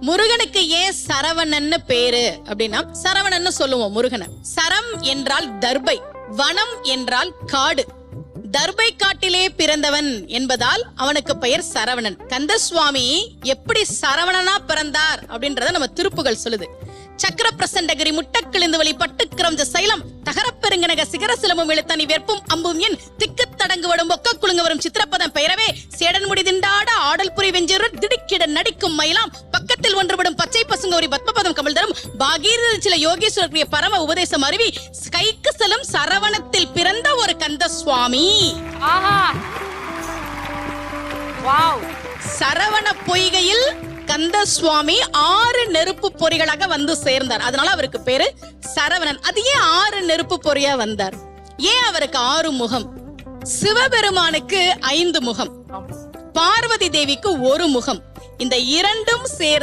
முருகனுக்கு ஏன் சரவணன்னு பேரு அப்படின்னா, சரவணன்னு சொல்லுவோம் முருகனை. சரம் என்றால் தர்பை, வனம் என்றால் காடு. தர்பை காட்டிலே பிறந்தவன் என்பதால் அவனுக்கு பெயர் சரவணன். கந்தசுவாமி எப்படி சரவணனா பிறந்தார் அப்படின்றத நம்ம திருப்புகள் சொல்லுது. சக்கர பிரசண்டகிரி முட்டக்கிழிந்து வழி பட்டுக்கிரஞ்ச சைலம் தகரப்பெருங்கனக சிகர சிலமும் இழுத்தனி வெற்பும் அம்பும் என் திக்கு தடங்கு வடும் ஒக்க குழுங்க வரும் சித்திரப்பதம் பெயரவே சேடன் முடி திண்டாட ஆடல் புரி வெஞ்சூர் திடுக்கிட நடிக்கும் மயிலாம் பக்கத்தில் ஒன்றுபடும் பச்சை பசுங்கோரி பத்மபதம் கமல் தரும் பாகீர சில யோகேஸ்வரர் பரம உபதேசம் அருவி கைக்கு செல்லும் சரவணத்தில் பிறந்த ஒரு கந்த சுவாமி. சரவண பொய்கையில் கந்த சுவாமி 6 நெருப்பு பொறிகளாக வந்து சேர்ந்தார். அதனால அவருக்கு பேரு சரவணன். அது ஏன் 6 நெருப்பு பொறியா வந்தார்? ஏன் அவருக்கு 6 முகம்? சிவபெருமானுக்கு 5 முகம், பார்வதி தேவிக்கு 1 முகம். இந்த இரண்டும் சேர்ந்து